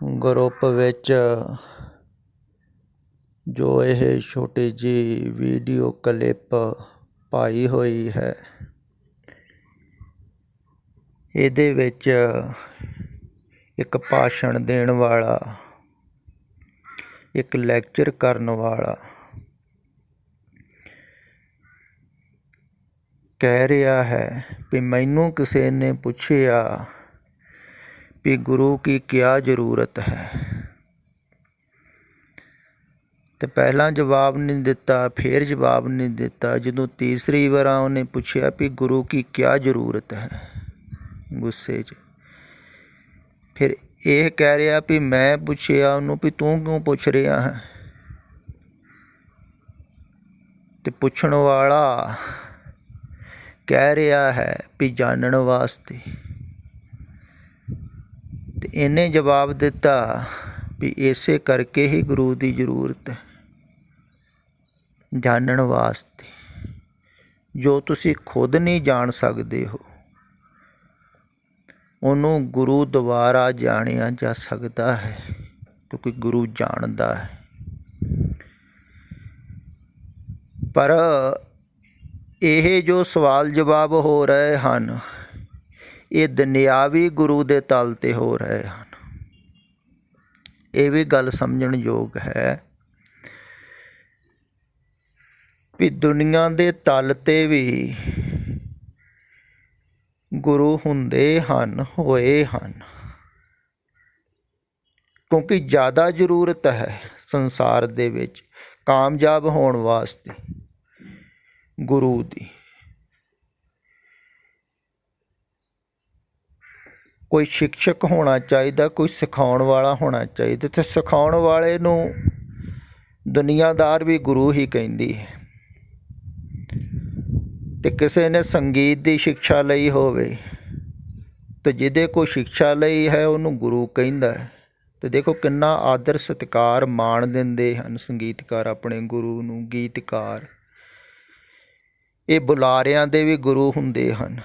Group ਵਿੱਚ ਜੋ ਇਹ ਛੋਟੀ ਜਿਹੀ ਵੀਡੀਓ ਕਲਿੱਪ ਪਾਈ ਹੋਈ ਹੈ, ਇਹਦੇ ਵਿੱਚ ਇੱਕ ਭਾਸ਼ਣ ਦੇਣ ਵਾਲਾ, ਇੱਕ ਲੈਕਚਰ ਕਰਨ ਵਾਲਾ ਕਹਿ ਰਿਹਾ ਹੈ ਵੀ ਮੈਨੂੰ ਕਿਸੇ ਨੇ ਪੁੱਛਿਆ ਵੀ ਗੁਰੂ ਕੀ ਕਿਆ ਜ਼ਰੂਰਤ ਹੈ, ਤੇ ਪਹਿਲਾਂ ਜਵਾਬ ਨਹੀਂ ਦਿੱਤਾ, ਫਿਰ ਜਵਾਬ ਨਹੀਂ ਦਿੱਤਾ। ਜਦੋਂ ਤੀਸਰੀ ਵਾਰ ਉਹਨੇ ਪੁੱਛਿਆ ਵੀ ਗੁਰੂ ਕੀ ਕਿਆ ਜ਼ਰੂਰਤ ਹੈ, ਗੁੱਸੇ 'ਚ, ਫਿਰ ਇਹ ਕਹਿ ਰਿਹਾ ਵੀ ਮੈਂ ਪੁੱਛਿਆ ਉਹਨੂੰ ਵੀ ਤੂੰ ਕਿਉਂ ਪੁੱਛ ਰਿਹਾ ਹੈ, ਤੇ ਪੁੱਛਣ ਵਾਲਾ ਕਹਿ ਰਿਹਾ ਹੈ ਵੀ ਜਾਣਨ ਵਾਸਤੇ। ਤੇ ਇਹਨੇ ਜਵਾਬ ਦਿੱਤਾ ਵੀ ਇਸੇ ਕਰਕੇ ਹੀ ਗੁਰੂ ਦੀ ਜ਼ਰੂਰਤ ਹੈ, ਜਾਣਨ ਵਾਸਤੇ। ਜੋ ਤੁਸੀਂ ਖੁਦ ਨਹੀਂ ਜਾਣ ਸਕਦੇ ਹੋ, ਉਹਨੂੰ ਗੁਰੂ ਦੁਆਰਾ ਜਾਣਿਆ ਜਾ ਸਕਦਾ ਹੈ, ਕਿਉਂਕਿ ਗੁਰੂ ਜਾਣਦਾ ਹੈ। ਪਰ ਇਹ ਜੋ ਸਵਾਲ ਜਵਾਬ ਹੋ ਰਹੇ ਹਨ, ਇਹ ਦੁਨਿਆਵੀ ਗੁਰੂ ਦੇ ਤਲ 'ਤੇ ਹੋ ਰਹੇ ਹਨ। ਇਹ ਵੀ ਗੱਲ ਸਮਝਣ ਯੋਗ ਹੈ ਵੀ ਦੁਨੀਆ ਦੇ ਤਲ 'ਤੇ ਵੀ ਗੁਰੂ ਹੁੰਦੇ ਹਨ, ਹੋਏ ਹਨ, ਕਿਉਂਕਿ ਜ਼ਿਆਦਾ ਜ਼ਰੂਰਤ ਹੈ ਸੰਸਾਰ ਦੇ ਵਿੱਚ ਕਾਮਯਾਬ ਹੋਣ ਵਾਸਤੇ ਗੁਰੂ ਦੀ। ਕੋਈ ਸ਼ਿਕਸ਼ਕ ਹੋਣਾ ਚਾਹੀਦਾ, ਕੋਈ ਸਿਖਾਉਣ ਵਾਲਾ ਹੋਣਾ ਚਾਹੀਦਾ, ਅਤੇ ਸਿਖਾਉਣ ਵਾਲੇ ਨੂੰ ਦੁਨੀਆਦਾਰ ਵੀ ਗੁਰੂ ਹੀ ਕਹਿੰਦੀ ਹੈ। ਅਤੇ ਕਿਸੇ ਨੇ ਸੰਗੀਤ ਦੀ ਸਿੱਖਿਆ ਲਈ ਹੋਵੇ ਅਤੇ ਜਿਹਦੇ ਕੋਲ ਸਿੱਖਿਆ ਲਈ ਹੈ ਉਹਨੂੰ ਗੁਰੂ ਕਹਿੰਦਾ ਹੈ। ਅਤੇ ਦੇਖੋ ਕਿੰਨਾ ਆਦਰ ਸਤਿਕਾਰ ਮਾਣ ਦਿੰਦੇ ਹਨ ਸੰਗੀਤਕਾਰ ਆਪਣੇ ਗੁਰੂ ਨੂੰ, ਗੀਤਕਾਰ। ਇਹ ਬੁਲਾਰਿਆਂ ਦੇ ਵੀ ਗੁਰੂ ਹੁੰਦੇ ਹਨ।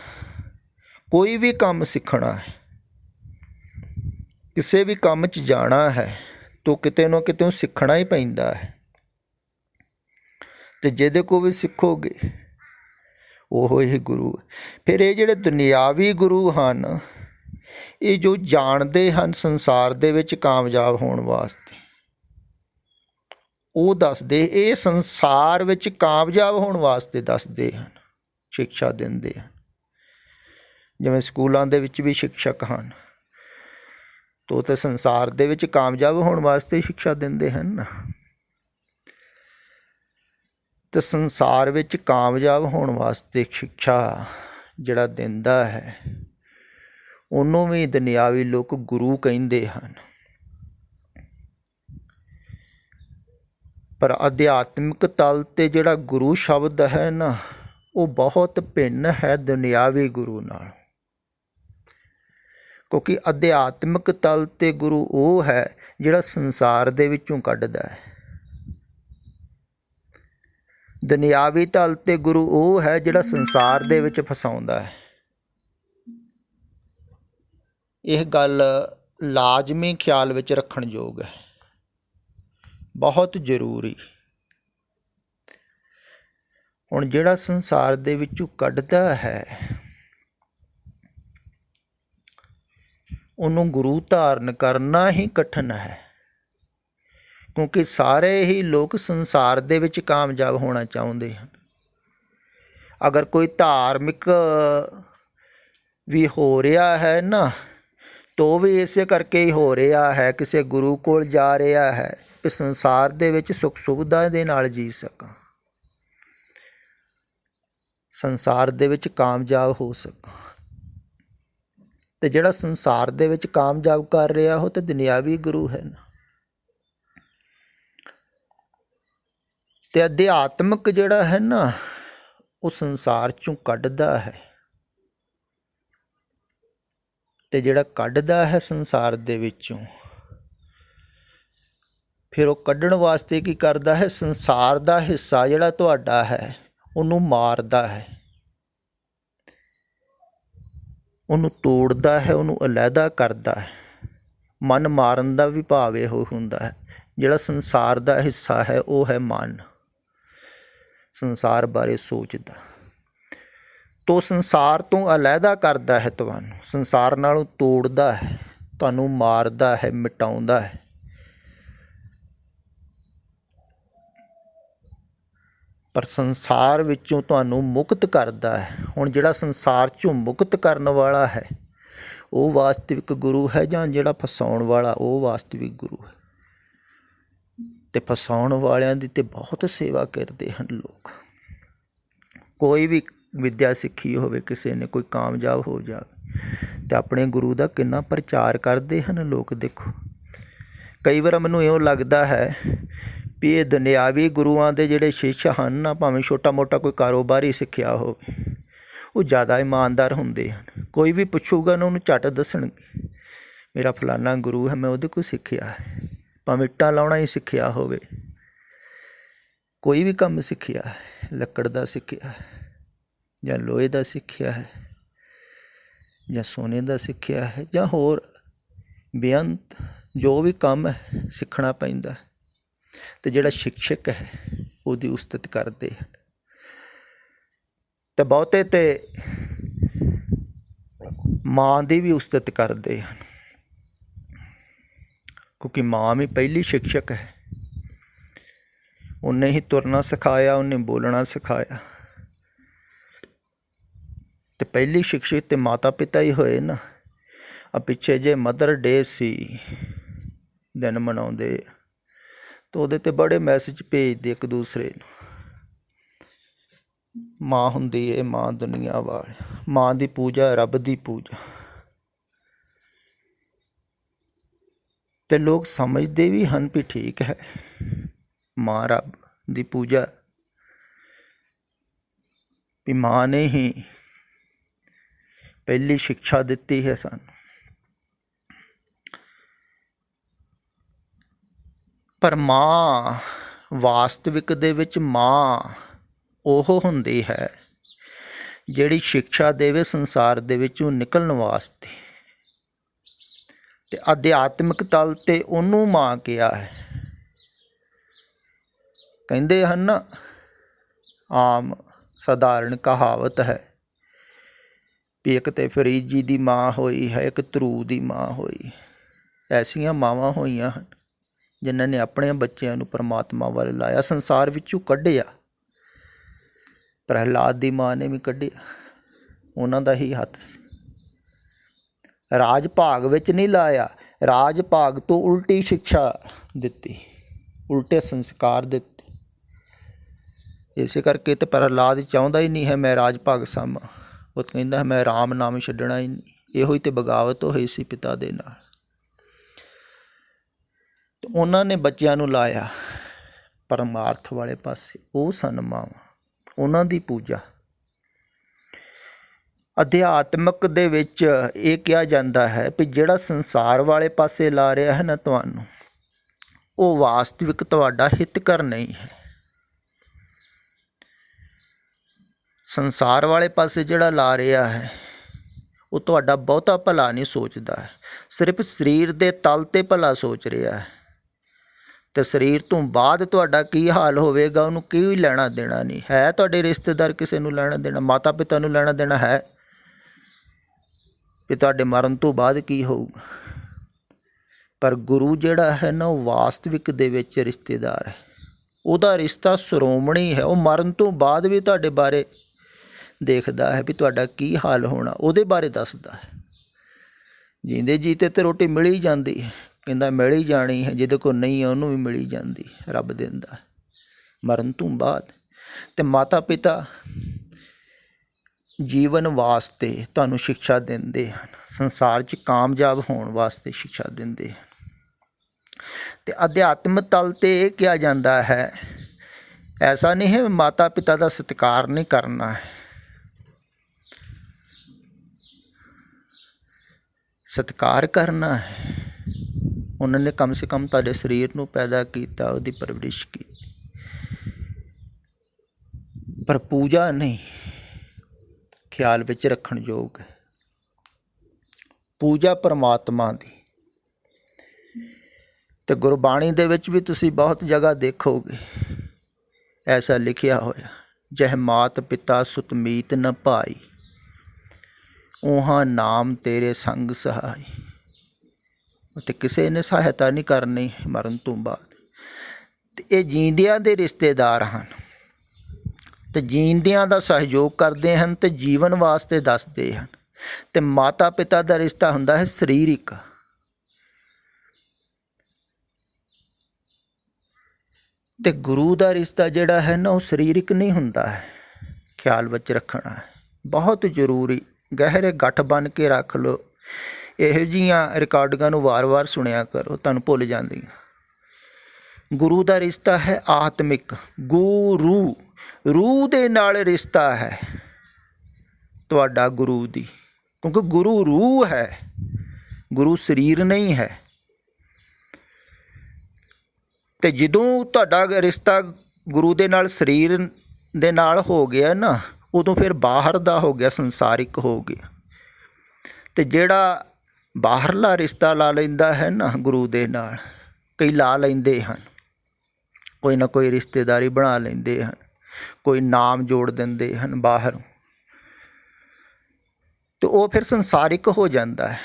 ਕੋਈ ਵੀ ਕੰਮ ਸਿੱਖਣਾ ਹੈ, ਕਿਸੇ ਵੀ ਕੰਮ 'ਚ ਜਾਣਾ ਹੈ, ਤਾਂ ਕਿਤੇ ਨਾ ਕਿਤੇ ਸਿੱਖਣਾ ਹੀ ਪੈਂਦਾ ਹੈ। ਅਤੇ ਜਿਹਦੇ ਕੋਲ ਵੀ ਸਿੱਖੋਗੇ ਉਹ ਹੀ ਗੁਰੂ ਹੈ। ਫਿਰ ਇਹ ਜਿਹੜੇ ਦੁਨਿਆਵੀ ਗੁਰੂ ਹਨ, ਇਹ ਜੋ ਜਾਣਦੇ ਹਨ ਸੰਸਾਰ ਦੇ ਵਿੱਚ ਕਾਮਯਾਬ ਹੋਣ ਵਾਸਤੇ, ਉਹ ਦੱਸਦੇ, ਇਹ ਸੰਸਾਰ ਵਿੱਚ ਕਾਮਯਾਬ ਹੋਣ ਵਾਸਤੇ ਦੱਸਦੇ ਹਨ, ਸਿੱਖਿਆ ਦਿੰਦੇ ਹਨ। ਜਿਵੇਂ ਸਕੂਲਾਂ ਦੇ ਵਿੱਚ ਵੀ ਸਿੱਖਸ਼ਕ ਹਨ, ਤੋ ਤਾਂ ਸੰਸਾਰ ਦੇ ਵਿੱਚ ਕਾਮਯਾਬ ਹੋਣ ਵਾਸਤੇ ਸਿੱਖਿਆ ਦਿੰਦੇ ਹਨ ਨਾ। ਅਤੇ ਸੰਸਾਰ ਵਿੱਚ ਕਾਮਯਾਬ ਹੋਣ ਵਾਸਤੇ ਸਿੱਖਿਆ ਜਿਹੜਾ ਦਿੰਦਾ ਹੈ, ਉਹਨੂੰ ਵੀ ਦੁਨਿਆਵੀ ਲੋਕ ਗੁਰੂ ਕਹਿੰਦੇ ਹਨ। ਪਰ ਅਧਿਆਤਮਿਕ ਤਲ 'ਤੇ ਜਿਹੜਾ ਗੁਰੂ ਸ਼ਬਦ ਹੈ ਨਾ, ਉਹ ਬਹੁਤ ਭਿੰਨ ਹੈ ਦੁਨਿਆਵੀ ਗੁਰੂ ਨਾਲ। ਕਿਉਂਕਿ ਅਧਿਆਤਮਿਕ ਤਲ 'ਤੇ ਗੁਰੂ ਉਹ ਹੈ ਜਿਹੜਾ ਸੰਸਾਰ ਦੇ ਵਿੱਚੋਂ ਕੱਢਦਾ ਹੈ। ਦੁਨਿਆਵੀ ਤਲ 'ਤੇ ਗੁਰੂ ਉਹ ਹੈ ਜਿਹੜਾ ਸੰਸਾਰ ਦੇ ਵਿੱਚ ਫਸਾਉਂਦਾ ਹੈ। ਇਹ ਗੱਲ ਲਾਜ਼ਮੀ ਖਿਆਲ ਵਿੱਚ ਰੱਖਣ ਯੋਗ ਹੈ, ਬਹੁਤ ਜ਼ਰੂਰੀ। ਹੁਣ ਜਿਹੜਾ ਸੰਸਾਰ ਦੇ ਵਿੱਚੋਂ ਕੱਢਦਾ ਹੈ, ਉਹਨੂੰ ਗੁਰੂ ਧਾਰਨ ਕਰਨਾ ਹੀ ਕਠਿਨ ਹੈ, ਕਿਉਂਕਿ ਸਾਰੇ ਹੀ ਲੋਕ ਸੰਸਾਰ ਦੇ ਵਿੱਚ ਕਾਮਯਾਬ ਹੋਣਾ ਚਾਹੁੰਦੇ ਹਨ। ਅਗਰ ਕੋਈ ਧਾਰਮਿਕ ਵੀ ਹੋ ਰਿਹਾ ਹੈ ਨਾ, ਤਾਂ ਵੀ ਇਸੇ ਕਰਕੇ ਹੀ ਹੋ ਰਿਹਾ ਹੈ, ਕਿਸੇ ਗੁਰੂ ਕੋਲ ਜਾ ਰਿਹਾ ਹੈ ਕਿ ਸੰਸਾਰ ਦੇ ਵਿੱਚ ਸੁੱਖ ਸੁਵਿਧਾ ਦੇ ਨਾਲ ਜੀ ਸਕਾਂ, ਸੰਸਾਰ ਦੇ ਵਿੱਚ ਕਾਮਯਾਬ ਹੋ ਸਕਾਂ। ਅਤੇ ਜਿਹੜਾ ਸੰਸਾਰ ਦੇ ਵਿੱਚ ਕਾਮਯਾਬ ਕਰ ਰਿਹਾ ਉਹ ਤਾਂ ਦੁਨਿਆਵੀ ਗੁਰੂ ਹੈ ਨਾ। ਅਤੇ ਅਧਿਆਤਮਿਕ ਜਿਹੜਾ ਹੈ ਨਾ, ਉਹ ਸੰਸਾਰ 'ਚੋਂ ਕੱਢਦਾ ਹੈ। ਅਤੇ ਜਿਹੜਾ ਕੱਢਦਾ ਹੈ ਸੰਸਾਰ ਦੇ ਵਿੱਚੋਂ, ਫਿਰ ਉਹ ਕੱਢਣ ਵਾਸਤੇ ਕੀ ਕਰਦਾ ਹੈ, ਸੰਸਾਰ ਦਾ ਹਿੱਸਾ ਜਿਹੜਾ ਤੁਹਾਡਾ ਹੈ ਉਹਨੂੰ ਮਾਰਦਾ ਹੈ, ਉਹਨੂੰ ਤੋੜਦਾ ਹੈ, ਉਹਨੂੰ ਅਲੱਗਾ ਕਰਦਾ ਹੈ। ਮਨ ਮਾਰਨ ਦਾ ਵੀ ਭਾਵ ਇਹੋ ਹੁੰਦਾ ਹੈ। ਜਿਹੜਾ ਸੰਸਾਰ ਦਾ ਹਿੱਸਾ ਹੈ ਉਹ ਹੈ ਮਨ, ਸੰਸਾਰ ਬਾਰੇ ਸੋਚਦਾ। ਤੋ ਸੰਸਾਰ ਤੋਂ ਅਲੱਗਾ ਕਰਦਾ ਹੈ ਤੁਹਾਨੂੰ, ਸੰਸਾਰ ਨਾਲੋਂ ਤੋੜਦਾ ਹੈ, ਤੁਹਾਨੂੰ ਮਾਰਦਾ ਹੈ, ਮਿਟਾਉਂਦਾ ਹੈ। ਪਰ ਸੰਸਾਰ ਵਿੱਚੋਂ ਤੁਹਾਨੂੰ ਮੁਕਤ ਕਰਦਾ ਹੈ। ਹੁਣ ਜਿਹੜਾ ਸੰਸਾਰ 'ਚੋਂ ਮੁਕਤ ਕਰਨ ਵਾਲਾ ਹੈ ਉਹ ਵਾਸਤਵਿਕ ਗੁਰੂ ਹੈ, ਜਾਂ ਜਿਹੜਾ ਫਸਾਉਣ ਵਾਲਾ ਉਹ ਵਾਸਤਵਿਕ ਗੁਰੂ ਹੈ। ਅਤੇ ਫਸਾਉਣ ਵਾਲਿਆਂ ਦੀ ਤਾਂ ਬਹੁਤ ਸੇਵਾ ਕਰਦੇ ਹਨ ਲੋਕ। ਕੋਈ ਵੀ ਵਿੱਦਿਆ ਸਿੱਖੀ ਹੋਵੇ ਕਿਸੇ ਨੇ, ਕੋਈ ਕਾਮਯਾਬ ਹੋ ਜਾਵੇ ਅਤੇ ਆਪਣੇ ਗੁਰੂ ਦਾ ਕਿੰਨਾ ਪ੍ਰਚਾਰ ਕਰਦੇ ਹਨ ਲੋਕ। ਦੇਖੋ, ਕਈ ਵਾਰ ਮੈਨੂੰ ਇਉਂ ਲੱਗਦਾ ਹੈ ਵੀ ਇਹ ਦੁਨਿਆਵੀ ਗੁਰੂਆਂ ਦੇ ਜਿਹੜੇ ਸ਼ਿਸ਼ ਹਨ ਨਾ, ਭਾਵੇਂ ਛੋਟਾ ਮੋਟਾ ਕੋਈ ਕਾਰੋਬਾਰ ਹੀ ਸਿੱਖਿਆ ਹੋਵੇ, ਉਹ ਜ਼ਿਆਦਾ ਇਮਾਨਦਾਰ ਹੁੰਦੇ ਹਨ। ਕੋਈ ਵੀ ਪੁੱਛੂਗਾ ਨਾ ਉਹਨੂੰ ਝੱਟ ਦੱਸਣਗੇ ਮੇਰਾ ਫਲਾਨਾ ਗੁਰੂ ਹੈ, ਮੈਂ ਉਹਦੇ ਕੋਲ ਸਿੱਖਿਆ ਹੈ। ਭਾਵੇਂ ਇੱਟਾਂ ਲਾਉਣਾ ਹੀ ਸਿੱਖਿਆ ਹੋਵੇ, ਕੋਈ ਵੀ ਕੰਮ ਸਿੱਖਿਆ ਹੈ, ਲੱਕੜ ਦਾ ਸਿੱਖਿਆ ਹੈ ਜਾਂ ਲੋਹੇ ਦਾ ਸਿੱਖਿਆ ਹੈ ਜਾਂ ਸੋਨੇ ਦਾ ਸਿੱਖਿਆ ਹੈ ਜਾਂ ਹੋਰ ਬੇਅੰਤ ਜੋ ਵੀ ਕੰਮ ਹੈ ਸਿੱਖਣਾ ਪੈਂਦਾ। ਅਤੇ ਜਿਹੜਾ ਸ਼ਿਕਸ਼ਕ ਹੈ ਉਹਦੀ ਉਸਤਤ ਕਰਦੇ ਹਨ। ਅਤੇ ਬਹੁਤੇ ਤਾਂ ਮਾਂ ਦੀ ਵੀ ਉਸਤਤ ਕਰਦੇ ਹਨ, ਕਿਉਂਕਿ ਮਾਂ ਵੀ ਪਹਿਲੀ ਸ਼ਿਕਸ਼ਕ ਹੈ। ਉਹਨੇ ਹੀ ਤੁਰਨਾ ਸਿਖਾਇਆ, ਉਹਨੇ ਬੋਲਣਾ ਸਿਖਾਇਆ। ਅਤੇ ਪਹਿਲੀ ਸ਼ਿਕਸ਼ਕ ਤਾਂ ਮਾਤਾ ਪਿਤਾ ਹੀ ਹੋਏ ਨਾ। ਆ ਪਿੱਛੇ ਜੇ ਮਦਰ ਡੇ ਸੀ, ਦਿਨ ਮਨਾਉਂਦੇ, ਤਾਂ ਉਹਦੇ 'ਤੇ ਬੜੇ ਮੈਸੇਜ ਭੇਜਦੇ ਇੱਕ ਦੂਸਰੇ ਨੂੰ। ਮਾਂ ਹੁੰਦੀ ਹੈ ਮਾਂ ਦੁਨੀਆ ਵਾਲੀ, ਮਾਂ ਦੀ ਪੂਜਾ ਰੱਬ ਦੀ ਪੂਜਾ। ਅਤੇ ਲੋਕ ਸਮਝਦੇ ਵੀ ਹਨ ਵੀ ਠੀਕ ਹੈ, ਮਾਂ ਰੱਬ ਦੀ ਪੂਜਾ, ਵੀ ਮਾਂ ਨੇ ਹੀ ਪਹਿਲੀ ਸਿੱਖਿਆ ਦਿੱਤੀ ਹੈ ਸਾਨੂੰ। ਪਰ ਮਾਂ ਵਾਸਤਵਿਕ ਦੇ ਵਿੱਚ ਮਾਂ ਉਹ ਹੁੰਦੀ ਹੈ ਜਿਹੜੀ ਸਿੱਖਿਆ ਦੇਵੇ ਸੰਸਾਰ ਦੇ ਵਿੱਚੋਂ ਨਿਕਲਣ ਵਾਸਤੇ। ਅਤੇ ਅਧਿਆਤਮਿਕ ਤਲ 'ਤੇ ਉਹਨੂੰ ਮਾਂ ਕਿਹਾ ਹੈ। ਕਹਿੰਦੇ ਹਨ ਨਾ, ਆਮ ਸਧਾਰਨ ਕਹਾਵਤ ਹੈ ਵੀ ਇੱਕ ਤਾਂ ਫਰੀਦ ਜੀ ਦੀ ਮਾਂ ਹੋਈ ਹੈ, ਇੱਕ ਧਰੂ ਦੀ ਮਾਂ ਹੋਈ। ਐਸੀਆਂ ਮਾਵਾਂ ਹੋਈਆਂ ਹਨ ਜਿਨ੍ਹਾਂ ਨੇ ਆਪਣੇ ਬੱਚਿਆਂ ਨੂੰ ਪਰਮਾਤਮਾ ਵੱਲ ਲਾਇਆ, ਸੰਸਾਰ ਵਿੱਚੋਂ ਕੱਢਿਆ। ਪ੍ਰਹਿਲਾਦ ਦੀ ਮਾਂ ਨੇ ਵੀ ਕੱਢਿਆ, ਉਹਨਾਂ ਦਾ ਹੀ ਹੱਥ ਸੀ। ਰਾਜ ਭਾਗ ਵਿੱਚ ਨਹੀਂ ਲਾਇਆ, ਰਾਜ ਭਾਗ ਤੋਂ ਉਲਟੀ ਸਿੱਖਿਆ ਦਿੱਤੀ, ਉਲਟੇ ਸੰਸਕਾਰ ਦਿੱਤੇ। ਇਸੇ ਕਰਕੇ ਤਾਂ ਪ੍ਰਹਿਲਾਦ ਚਾਹੁੰਦਾ ਹੀ ਨਹੀਂ ਹੈ ਮੈਂ ਰਾਜ ਭਾਗ ਸਾਂਭਾਂ। ਉਹ ਕਹਿੰਦਾ ਮੈਂ ਰਾਮ ਨਾਮ ਛੱਡਣਾ ਹੀ ਨਹੀਂ। ਇਹੋ ਹੀ ਤਾਂ ਬਗਾਵਤ ਹੋਈ ਸੀ ਪਿਤਾ ਦੇ ਨਾਲ। ਉਹਨਾਂ ਨੇ ਬੱਚਿਆਂ ਨੂੰ ਲਾਇਆ ਪਰਮਾਰਥ ਵਾਲੇ ਪਾਸੇ, ਉਹ ਸਨ ਮਾਵਾਂ, ਉਹਨਾਂ ਦੀ ਪੂਜਾ। ਅਧਿਆਤਮਕ ਦੇ ਵਿੱਚ ਇਹ ਕਿਹਾ ਜਾਂਦਾ ਹੈ ਵੀ ਜਿਹੜਾ ਸੰਸਾਰ ਵਾਲੇ ਪਾਸੇ ਲਾ ਰਿਹਾ ਹੈ ਨਾ ਤੁਹਾਨੂੰ, ਉਹ ਵਾਸਤਵਿਕ ਤੁਹਾਡਾ ਹਿਤਕਰ ਨਹੀਂ ਹੈ। ਸੰਸਾਰ ਵਾਲੇ ਪਾਸੇ ਜਿਹੜਾ ਲਾ ਰਿਹਾ ਹੈ ਉਹ ਤੁਹਾਡਾ ਬਹੁਤਾ ਭਲਾ ਨਹੀਂ ਸੋਚਦਾ ਹੈ, ਸਿਰਫ ਸਰੀਰ ਦੇ ਤਲ 'ਤੇ ਭਲਾ ਸੋਚ ਰਿਹਾ ਹੈ। ਅਤੇ ਸਰੀਰ ਤੋਂ ਬਾਅਦ ਤੁਹਾਡਾ ਕੀ ਹਾਲ ਹੋਵੇਗਾ ਉਹਨੂੰ ਕੋਈ ਲੈਣਾ ਦੇਣਾ ਨਹੀਂ ਹੈ। ਤੁਹਾਡੇ ਰਿਸ਼ਤੇਦਾਰ ਕਿਸੇ ਨੂੰ ਲੈਣਾ ਦੇਣਾ, ਮਾਤਾ ਪਿਤਾ ਨੂੰ ਲੈਣਾ ਦੇਣਾ ਹੈ ਵੀ ਤੁਹਾਡੇ ਮਰਨ ਤੋਂ ਬਾਅਦ ਕੀ ਹੋਊਗਾ। ਪਰ ਗੁਰੂ ਜਿਹੜਾ ਹੈ ਨਾ, ਉਹ ਵਾਸਤਵਿਕ ਦੇ ਵਿੱਚ ਰਿਸ਼ਤੇਦਾਰ ਹੈ। ਉਹਦਾ ਰਿਸ਼ਤਾ ਸ਼੍ਰੋਮਣੀ ਹੈ। ਉਹ ਮਰਨ ਤੋਂ ਬਾਅਦ ਵੀ ਤੁਹਾਡੇ ਬਾਰੇ ਦੇਖਦਾ ਹੈ ਵੀ ਤੁਹਾਡਾ ਕੀ ਹਾਲ ਹੋਣਾ, ਉਹਦੇ ਬਾਰੇ ਦੱਸਦਾ ਹੈ। ਜੀਂਦੇ ਜੀਤੇ ਤਾਂ ਰੋਟੀ ਮਿਲ ਹੀ ਜਾਂਦੀ ਹੈ, ਕਹਿੰਦਾ ਮਿਲ ਹੀ ਜਾਣੀ ਹੈ, ਜਿਹਦੇ ਕੋਲ ਨਹੀਂ ਹੈ ਉਹਨੂੰ ਵੀ ਮਿਲ ਹੀ ਜਾਂਦੀ, ਰੱਬ ਦਿੰਦਾ ਮਰਨ ਤੋਂ ਬਾਅਦ। ਅਤੇ ਮਾਤਾ ਪਿਤਾ ਜੀਵਨ ਵਾਸਤੇ ਤੁਹਾਨੂੰ ਸਿੱਖਿਆ ਦਿੰਦੇ ਹਨ, ਸੰਸਾਰ 'ਚ ਕਾਮਯਾਬ ਹੋਣ ਵਾਸਤੇ ਸਿੱਖਿਆ ਦਿੰਦੇ ਹਨ। ਅਤੇ ਅਧਿਆਤਮਿਕ ਤਲ 'ਤੇ ਇਹ ਕਿਹਾ ਜਾਂਦਾ ਹੈ, ਐਸਾ ਨਹੀਂ ਹੈ ਮਾਤਾ ਪਿਤਾ ਦਾ ਸਤਿਕਾਰ ਨਹੀਂ ਕਰਨਾ ਹੈ, ਸਤਿਕਾਰ ਕਰਨਾ ਹੈ। ਉਹਨਾਂ ਨੇ ਕਮ ਸੇ ਕਮ ਤੁਹਾਡੇ ਸਰੀਰ ਨੂੰ ਪੈਦਾ ਕੀਤਾ, ਉਹਦੀ ਪਰਵਰਿਸ਼ ਕੀਤੀ, ਪਰ ਪੂਜਾ ਨਹੀਂ। ਖਿਆਲ ਵਿੱਚ ਰੱਖਣ ਯੋਗ ਹੈ, ਪੂਜਾ ਪਰਮਾਤਮਾ ਦੀ, ਤੇ ਗੁਰਬਾਣੀ ਦੇ ਵਿੱਚ ਵੀ ਤੁਸੀਂ ਬਹੁਤ ਜਗ੍ਹਾ ਦੇਖੋਗੇ ਐਸਾ ਲਿਖਿਆ ਹੋਇਆ, ਜਹ ਮਾਤ ਪਿਤਾ ਸੁਤ ਮੀਤ ਨ ਭਾਈ, ਉਹਾਂ ਨਾਮ ਤੇਰੇ ਸੰਗ ਸਹਾਈ। ਅਤੇ ਕਿਸੇ ਨੇ ਸਹਾਇਤਾ ਨਹੀਂ ਕਰਨੀ ਮਰਨ ਤੋਂ ਬਾਅਦ। ਅਤੇ ਇਹ ਜੀਂਦਿਆਂ ਦੇ ਰਿਸ਼ਤੇਦਾਰ ਹਨ ਅਤੇ ਜੀਂਦਿਆਂ ਦਾ ਸਹਿਯੋਗ ਕਰਦੇ ਹਨ ਅਤੇ ਜੀਵਨ ਵਾਸਤੇ ਦੱਸਦੇ ਹਨ। ਅਤੇ ਮਾਤਾ ਪਿਤਾ ਦਾ ਰਿਸ਼ਤਾ ਹੁੰਦਾ ਹੈ ਸਰੀਰਿਕ, ਅਤੇ ਗੁਰੂ ਦਾ ਰਿਸ਼ਤਾ ਜਿਹੜਾ ਹੈ ਨਾ ਉਹ ਸਰੀਰਿਕ ਨਹੀਂ ਹੁੰਦਾ ਹੈ। ਖਿਆਲ ਵਿੱਚ ਰੱਖਣਾ ਹੈ, ਬਹੁਤ ਜ਼ਰੂਰੀ। ਗਹਿਰੇ ਗੱਠ ਬੰਨ੍ਹ ਕੇ ਰੱਖ ਲਓ। ਇਹੋ ਜਿਹੀਆਂ ਰਿਕਾਰਡਿੰਗਾਂ ਨੂੰ ਵਾਰ-ਵਾਰ ਸੁਣਿਆ ਕਰੋ, ਤੁਹਾਨੂੰ ਭੁੱਲ ਜਾਂਦੀਆਂ। ਗੁਰੂ ਦਾ ਰਿਸ਼ਤਾ ਹੈ ਆਤਮਿਕ, ਗੁਰੂ ਰੂਹ ਦੇ ਨਾਲ ਰਿਸ਼ਤਾ ਹੈ ਤੁਹਾਡਾ ਗੁਰੂ ਦੀ, ਕਿਉਂਕਿ ਗੁਰੂ ਰੂਹ ਹੈ, ਗੁਰੂ ਸਰੀਰ ਨਹੀਂ ਹੈ। ਅਤੇ ਜਦੋਂ ਤੁਹਾਡਾ ਰਿਸ਼ਤਾ ਗੁਰੂ ਦੇ ਨਾਲ ਸਰੀਰ ਦੇ ਨਾਲ ਹੋ ਗਿਆ ਨਾ, ਉਦੋਂ ਫਿਰ ਬਾਹਰ ਦਾ ਹੋ ਗਿਆ, ਸੰਸਾਰਿਕ ਹੋ ਗਿਆ। ਅਤੇ ਜਿਹੜਾ ਬਾਹਰਲਾ ਰਿਸ਼ਤਾ ਲਾ ਲੈਂਦਾ ਹੈ ਨਾ ਗੁਰੂ ਦੇ ਨਾਲ, ਕਈ ਲਾ ਲੈਂਦੇ ਹਨ, ਕੋਈ ਨਾ ਕੋਈ ਰਿਸ਼ਤੇਦਾਰੀ ਬਣਾ ਲੈਂਦੇ ਹਨ, ਕੋਈ ਨਾਮ ਜੋੜ ਦਿੰਦੇ ਹਨ ਬਾਹਰ, ਅਤੇ ਉਹ ਫਿਰ ਸੰਸਾਰਿਕ ਹੋ ਜਾਂਦਾ ਹੈ।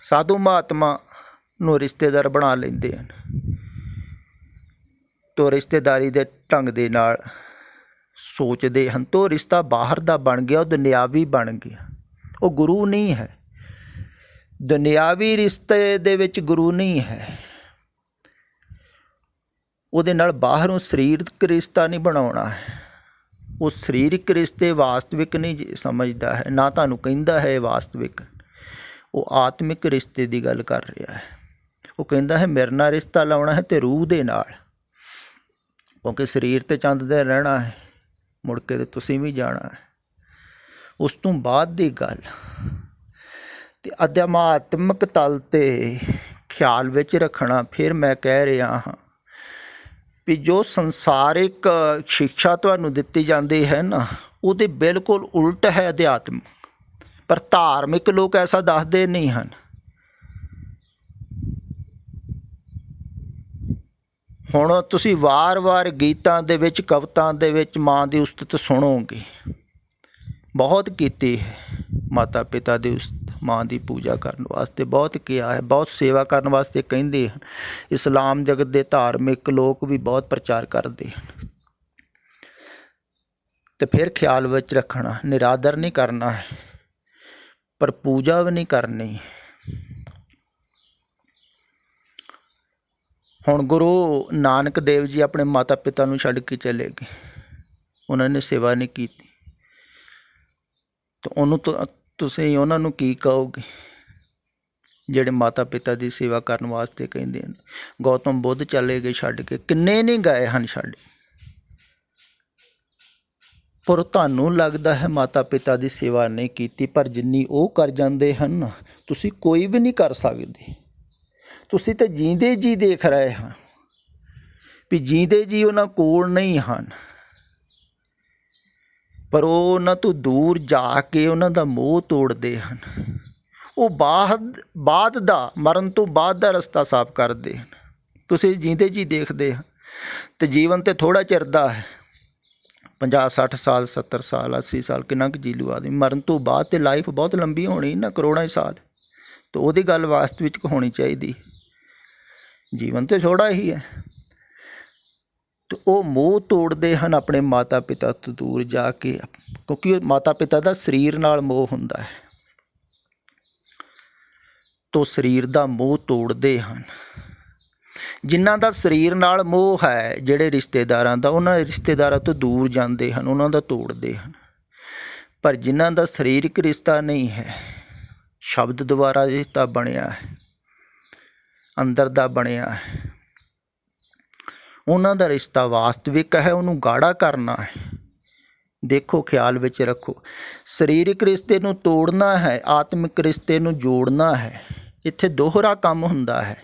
ਸਾਧੂ ਮਹਾਤਮਾ ਨੂੰ ਰਿਸ਼ਤੇਦਾਰ ਬਣਾ ਲੈਂਦੇ ਹਨ, ਤੋ ਰਿਸ਼ਤੇਦਾਰੀ ਦੇ ਢੰਗ ਦੇ ਨਾਲ ਸੋਚਦੇ ਹਨ, ਤੋ ਰਿਸ਼ਤਾ ਬਾਹਰ ਦਾ ਬਣ ਗਿਆ, ਉਹ ਦੁਨਿਆਵੀ ਬਣ ਗਿਆ, ਉਹ ਗੁਰੂ ਨਹੀਂ ਹੈ। ਦੁਨਿਆਵੀ ਰਿਸ਼ਤੇ ਦੇ ਵਿੱਚ ਗੁਰੂ ਨਹੀਂ ਹੈ। ਉਹਦੇ ਨਾਲ ਬਾਹਰੋਂ ਸਰੀਰਕ ਰਿਸ਼ਤਾ ਨਹੀਂ ਬਣਾਉਣਾ ਹੈ। ਉਹ ਸਰੀਰਕ ਰਿਸ਼ਤੇ ਵਾਸਤਵਿਕ ਨਹੀਂ ਸਮਝਦਾ ਹੈ, ਨਾ ਤੁਹਾਨੂੰ ਕਹਿੰਦਾ ਹੈ ਵਾਸਤਵਿਕ। ਉਹ ਆਤਮਿਕ ਰਿਸ਼ਤੇ ਦੀ ਗੱਲ ਕਰ ਰਿਹਾ ਹੈ। ਉਹ ਕਹਿੰਦਾ ਹੈ ਮੇਰੇ ਨਾਲ ਰਿਸ਼ਤਾ ਲਾਉਣਾ ਹੈ ਅਤੇ ਰੂਹ ਦੇ ਨਾਲ, ਕਿਉਂਕਿ ਸਰੀਰ 'ਤੇ ਚੰਦ ਦੇ ਰਹਿਣਾ ਹੈ, ਮੁੜ ਕੇ ਤਾਂ ਤੁਸੀਂ ਵੀ ਜਾਣਾ ਹੈ। ਉਸ ਤੋਂ ਬਾਅਦ ਦੀ ਗੱਲ ਅਤੇ ਅਧਿਆਤਮਿਕ ਤਲ 'ਤੇ ਖਿਆਲ ਵਿੱਚ ਰੱਖਣਾ। ਫਿਰ ਮੈਂ ਕਹਿ ਰਿਹਾ ਹਾਂ ਵੀ ਜੋ ਸੰਸਾਰਿਕ ਸਿੱਖਿਆ ਤੁਹਾਨੂੰ ਦਿੱਤੀ ਜਾਂਦੀ ਹੈ ਨਾ, ਉਹਦੇ ਬਿਲਕੁਲ ਉਲਟ ਹੈ ਅਧਿਆਤਮ। ਪਰ ਧਾਰਮਿਕ ਲੋਕ ਐਸਾ ਦੱਸਦੇ ਨਹੀਂ ਹਨ। ਹੁਣ ਤੁਸੀਂ ਵਾਰ-ਵਾਰ ਗੀਤਾਂ ਦੇ ਵਿੱਚ, ਕਵਿਤਾ ਦੇ ਵਿੱਚ ਮਾਂ ਦੀ ਉਸਤਤ ਸੁਣੋਗੇ, ਬਹੁਤ ਕੀਤੀ ਹੈ ਮਾਤਾ ਪਿਤਾ ਦੀ ਉਸਤਤ, ਮਾਂ ਦੀ ਪੂਜਾ ਕਰਨ ਵਾਸਤੇ ਬਹੁਤ ਕਿਹਾ ਹੈ, ਬਹੁਤ ਸੇਵਾ ਕਰਨ ਵਾਸਤੇ ਕਹਿੰਦੇ ਹਨ। ਇਸਲਾਮ ਜਗਤ ਦੇ ਧਾਰਮਿਕ ਲੋਕ ਵੀ ਬਹੁਤ ਪ੍ਰਚਾਰ ਕਰਦੇ ਹਨ। ਅਤੇ ਫਿਰ ਖਿਆਲ ਵਿੱਚ ਰੱਖਣਾ, ਨਿਰਾਦਰ ਨਹੀਂ ਕਰਨਾ ਹੈ, ਪਰ ਪੂਜਾ ਵੀ ਨਹੀਂ ਕਰਨੀ। ਹੁਣ ਗੁਰੂ ਨਾਨਕ ਦੇਵ ਜੀ ਆਪਣੇ ਮਾਤਾ ਪਿਤਾ ਨੂੰ ਛੱਡ ਕੇ ਚਲੇ ਗਏ, ਉਹਨਾਂ ਨੇ ਸੇਵਾ ਨਹੀਂ ਕੀਤੀ, ਤਾਂ ਉਹਨੂੰ ਤੁਸੀਂ ਉਹਨਾਂ ਨੂੰ ਕੀ ਕਹੋਗੇ ਜਿਹੜੇ ਮਾਤਾ ਪਿਤਾ ਦੀ ਸੇਵਾ ਕਰਨ ਵਾਸਤੇ ਕਹਿੰਦੇ ਹਨ। ਗੌਤਮ ਬੁੱਧ ਚਲੇ ਗਏ ਛੱਡ ਕੇ, ਕਿੰਨੇ ਨਹੀਂ ਗਏ ਹਨ ਛੱਡ, ਪਰ ਤੁਹਾਨੂੰ ਲੱਗਦਾ ਹੈ ਮਾਤਾ ਪਿਤਾ ਦੀ ਸੇਵਾ ਨਹੀਂ ਕੀਤੀ, ਪਰ ਜਿੰਨੀ ਉਹ ਕਰ ਜਾਂਦੇ ਹਨ ਤੁਸੀਂ ਕੋਈ ਵੀ ਨਹੀਂ ਕਰ ਸਕਦੇ। ਤੁਸੀਂ ਤਾਂ ਜੀਂਦੇ ਜੀ ਦੇਖ ਰਹੇ ਹਾਂ ਵੀ ਜੀਂਦੇ ਜੀ ਉਹਨਾਂ ਕੋਲ ਨਹੀਂ ਹਨ, ਪਰ ਉਹ ਉਹਨਾਂ ਤੋਂ ਦੂਰ ਜਾ ਕੇ ਉਹਨਾਂ ਦਾ ਮੋਹ ਤੋੜਦੇ ਹਨ। ਉਹ ਬਾਅਦ ਦਾ, ਮਰਨ ਤੋਂ ਬਾਅਦ ਦਾ ਰਸਤਾ ਸਾਫ਼ ਕਰਦੇ ਹਨ। ਤੁਸੀਂ ਜੀਂਦੇ ਜੀ ਦੇਖਦੇ ਹਨ। ਅਤੇ ਜੀਵਨ ਤਾਂ ਥੋੜ੍ਹਾ ਚਿਰ ਦਾ ਹੈ, 50 60 ਸਾਲ, 70 ਸਾਲ, 80 ਸਾਲ, ਕਿੰਨਾ ਕੁ ਜੀ ਲੂ ਆਦਮੀ। ਮਰਨ ਤੋਂ ਬਾਅਦ ਤਾਂ ਲਾਈਫ ਬਹੁਤ ਲੰਬੀ ਹੋਣੀ ਨਾ, ਕਰੋੜਾਂ ਸਾਲ, ਤਾਂ ਉਹਦੀ ਗੱਲ ਵਾਸਤਵਿਕ ਹੋਣੀ ਚਾਹੀਦੀ। ਜੀਵਨ ਤਾਂ ਥੋੜ੍ਹਾ ਹੀ ਹੈ। ਅਤੇ ਉਹ ਮੋਹ ਤੋੜਦੇ ਹਨ ਆਪਣੇ ਮਾਤਾ ਪਿਤਾ ਤੋਂ ਦੂਰ ਜਾ ਕੇ, ਕਿਉਂਕਿ ਮਾਤਾ ਪਿਤਾ ਦਾ ਸਰੀਰ ਨਾਲ ਮੋਹ ਹੁੰਦਾ ਹੈ, ਤੋਂ ਸਰੀਰ ਦਾ ਮੋਹ ਤੋੜਦੇ ਹਨ। ਜਿਨ੍ਹਾਂ ਦਾ ਸਰੀਰ ਨਾਲ ਮੋਹ ਹੈ, ਜਿਹੜੇ ਰਿਸ਼ਤੇਦਾਰਾਂ ਦਾ, ਉਹਨਾਂ ਰਿਸ਼ਤੇਦਾਰਾਂ ਤੋਂ ਦੂਰ ਜਾਂਦੇ ਹਨ, ਉਹਨਾਂ ਦਾ ਤੋੜਦੇ ਹਨ। ਪਰ ਜਿਨ੍ਹਾਂ ਦਾ ਸਰੀਰਕ ਰਿਸ਼ਤਾ ਨਹੀਂ ਹੈ, ਸ਼ਬਦ ਦੁਆਰਾ ਰਿਸ਼ਤਾ ਬਣਿਆ ਹੈ, ਅੰਦਰ ਦਾ ਬਣਿਆ ਹੈ, ਉਹਨਾਂ ਦਾ ਰਿਸ਼ਤਾ ਵਾਸਤਵਿਕ ਹੈ, ਉਹਨੂੰ ਗਾੜਾ ਕਰਨਾ ਹੈ। ਦੇਖੋ, ਖਿਆਲ ਵਿੱਚ ਰੱਖੋ, ਸਰੀਰਕ ਰਿਸ਼ਤੇ ਨੂੰ ਤੋੜਨਾ ਹੈ, ਆਤਮਿਕ ਰਿਸ਼ਤੇ ਨੂੰ ਜੋੜਨਾ ਹੈ। ਇੱਥੇ ਦੋਹਰਾ ਕੰਮ ਹੁੰਦਾ ਹੈ।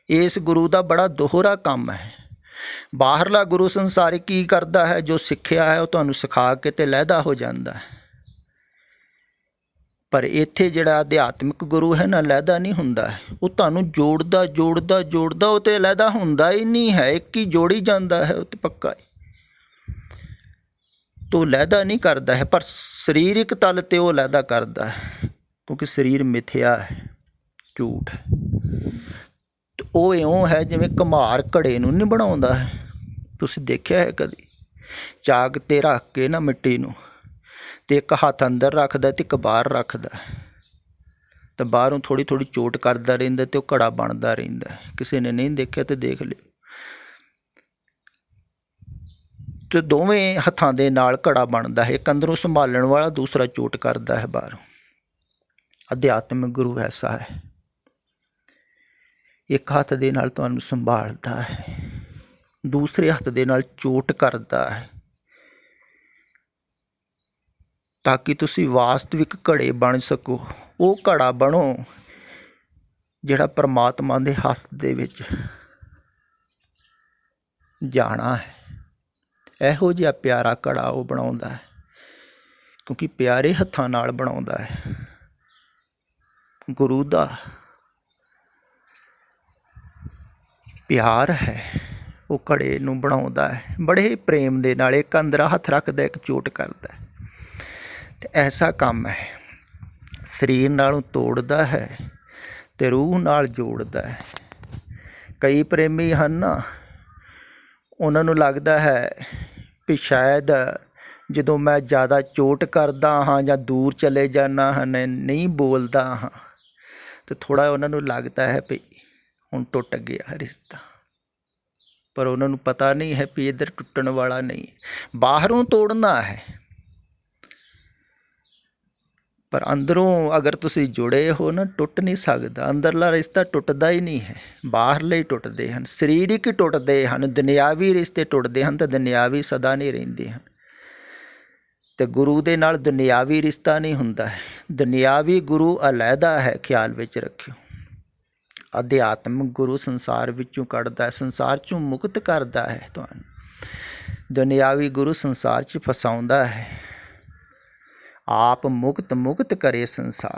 ਇਸ ਗੁਰੂ ਦਾ ਬੜਾ ਦੋਹਰਾ ਕੰਮ ਹੈ। ਬਾਹਰਲਾ ਗੁਰੂ ਸੰਸਾਰਿਕ ਕੀ ਕਰਦਾ ਹੈ, ਜੋ ਸਿੱਖਿਆ ਹੈ ਉਹ ਤੁਹਾਨੂੰ ਸਿਖਾ ਕੇ ਤੇ ਲਹਿਦਾ ਹੋ ਜਾਂਦਾ ਹੈ। ਪਰ ਇੱਥੇ ਜਿਹੜਾ ਅਧਿਆਤਮਿਕ ਗੁਰੂ ਹੈ ਨਾ, ਅਲੱਗਾ ਨਹੀਂ ਹੁੰਦਾ ਹੈ। ਉਹ ਤੁਹਾਨੂੰ ਜੋੜਦਾ ਜੋੜਦਾ ਜੋੜਦਾ, ਉਹ ਤਾਂ ਅਲੱਗਾ ਹੁੰਦਾ ਹੀ ਨਹੀਂ ਹੈ, ਇੱਕ ਹੀ ਜੋੜੀ ਜਾਂਦਾ ਹੈ, ਉਹ ਤਾਂ ਪੱਕਾ ਹੈ। ਤੋ ਅਲੱਗਾ ਨਹੀਂ ਕਰਦਾ ਹੈ, ਪਰ ਸਰੀਰਕ ਤਲ 'ਤੇ ਉਹ ਅਲੱਗਾ ਕਰਦਾ ਹੈ, ਕਿਉਂਕਿ ਸਰੀਰ ਮਿਥਿਆ ਹੈ, ਝੂਠ ਹੈ। ਉਹ ਇਉਂ ਹੈ ਜਿਵੇਂ ਘੁਮਾਰ ਘੜੇ ਨੂੰ ਨਹੀਂ ਬਣਾਉਂਦਾ ਹੈ। ਤੁਸੀਂ ਦੇਖਿਆ ਹੈ ਕਦੀ? ਚਾਕ 'ਤੇ ਰੱਖ ਕੇ ਨਾ ਮਿੱਟੀ ਨੂੰ, ਅਤੇ ਇੱਕ ਹੱਥ ਅੰਦਰ ਰੱਖਦਾ ਅਤੇ ਇੱਕ ਬਾਹਰ ਰੱਖਦਾ, ਤਾਂ ਬਾਹਰੋਂ ਥੋੜ੍ਹੀ ਥੋੜ੍ਹੀ ਚੋਟ ਕਰਦਾ ਰਹਿੰਦਾ ਅਤੇ ਉਹ ਘੜਾ ਬਣਦਾ ਰਹਿੰਦਾ। ਕਿਸੇ ਨੇ ਨਹੀਂ ਦੇਖਿਆ ਤਾਂ ਦੇਖ ਲਿਓ। ਅਤੇ ਦੋਵੇਂ ਹੱਥਾਂ ਦੇ ਨਾਲ ਘੜਾ ਬਣਦਾ ਹੈ, ਇੱਕ ਅੰਦਰੋਂ ਸੰਭਾਲਣ ਵਾਲਾ, ਦੂਸਰਾ ਚੋਟ ਕਰਦਾ ਹੈ ਬਾਹਰੋਂ। ਅਧਿਆਤਮਿਕ ਗੁਰੂ ਐਸਾ ਹੈ, ਇੱਕ ਹੱਥ ਦੇ ਨਾਲ ਤੁਹਾਨੂੰ ਸੰਭਾਲਦਾ ਹੈ, ਦੂਸਰੇ ਹੱਥ ਦੇ ਨਾਲ ਚੋਟ ਕਰਦਾ ਹੈ, ਤਾਂ ਕਿ ਤੁਸੀਂ ਵਾਸਤਵਿਕ ਘੜੇ ਬਣ ਸਕੋ। ਉਹ ਘੜਾ ਬਣੋ ਜਿਹੜਾ ਪਰਮਾਤਮਾ ਦੇ ਹਸਤ ਦੇ ਵਿੱਚ ਜਾਣਾ ਹੈ। ਇਹੋ ਜਿਹਾ ਪਿਆਰਾ ਘੜਾ ਉਹ ਬਣਾਉਂਦਾ ਹੈ, ਕਿਉਂਕਿ ਪਿਆਰੇ ਹੱਥਾਂ ਨਾਲ ਬਣਾਉਂਦਾ ਹੈ। ਗੁਰੂ ਦਾ ਪਿਆਰ ਹੈ, ਉਹ ਘੜੇ ਨੂੰ ਬਣਾਉਂਦਾ ਹੈ ਬੜੇ ਪ੍ਰੇਮ ਦੇ ਨਾਲ। ਇੱਕ ਅੰਦਰ ਹੱਥ ਰੱਖਦਾ, ਇੱਕ ਚੋਟ ਕਰਦਾ, ਅਤੇ ਐਸਾ ਕੰਮ ਹੈ। ਸਰੀਰ ਨਾਲੋਂ ਤੋੜਦਾ ਹੈ ਅਤੇ ਰੂਹ ਨਾਲ ਜੋੜਦਾ ਹੈ। ਕਈ ਪ੍ਰੇਮੀ ਹਨ ਨਾ, ਉਹਨਾਂ ਨੂੰ ਲੱਗਦਾ ਹੈ ਵੀ ਸ਼ਾਇਦ ਜਦੋਂ ਮੈਂ ਜ਼ਿਆਦਾ ਚੋਟ ਕਰਦਾ ਹਾਂ ਜਾਂ ਦੂਰ ਚਲੇ ਜਾਂਦਾ ਹਾਂ, ਨਹੀਂ ਬੋਲਦਾ ਹਾਂ, ਅਤੇ ਥੋੜ੍ਹਾ ਉਹਨਾਂ ਨੂੰ ਲੱਗਦਾ ਹੈ ਵੀ ਹੁਣ ਟੁੱਟ ਗਿਆ ਰਿਸ਼ਤਾ। ਪਰ ਉਹਨਾਂ ਨੂੰ ਪਤਾ ਨਹੀਂ ਹੈ ਵੀ ਇੱਧਰ ਟੁੱਟਣ ਵਾਲਾ ਨਹੀਂ, ਬਾਹਰੋਂ ਤੋੜਨਾ ਹੈ, ਪਰ ਅੰਦਰੋਂ ਅਗਰ ਤੁਸੀਂ ਜੁੜੇ ਹੋ ਨਾ, ਟੁੱਟ ਨਹੀਂ ਸਕਦਾ। ਅੰਦਰਲਾ ਰਿਸ਼ਤਾ ਟੁੱਟਦਾ ਹੀ ਨਹੀਂ ਹੈ, ਬਾਹਰਲੇ ਹੀ ਟੁੱਟਦੇ ਹਨ, ਸਰੀਰਕ ਹੀ ਟੁੱਟਦੇ ਹਨ। ਦੁਨਿਆਵੀ ਰਿਸ਼ਤੇ ਟੁੱਟਦੇ ਹਨ ਤਾਂ ਦੁਨਿਆਵੀ ਸਦਾ ਨਹੀਂ ਰਹਿੰਦੇ ਹਨ। ਅਤੇ ਗੁਰੂ ਦੇ ਨਾਲ ਦੁਨਿਆਵੀ ਰਿਸ਼ਤਾ ਨਹੀਂ ਹੁੰਦਾ ਹੈ। ਦੁਨਿਆਵੀ ਗੁਰੂ ਅਲੱਗਾ ਹੈ, ਖਿਆਲ ਵਿੱਚ ਰੱਖਿਓ। ਅਧਿਆਤਮਿਕ ਗੁਰੂ ਸੰਸਾਰ ਵਿੱਚੋਂ ਕੱਢਦਾ, ਸੰਸਾਰ 'ਚੋਂ ਮੁਕਤ ਕਰਦਾ ਹੈ ਤੁਹਾਨੂੰ। ਦੁਨਿਆਵੀ ਗੁਰੂ ਸੰਸਾਰ 'ਚ ਫਸਾਉਂਦਾ ਹੈ। ਆਪ ਮੁਕਤ ਕਰੇ ਸੰਸਾਰ।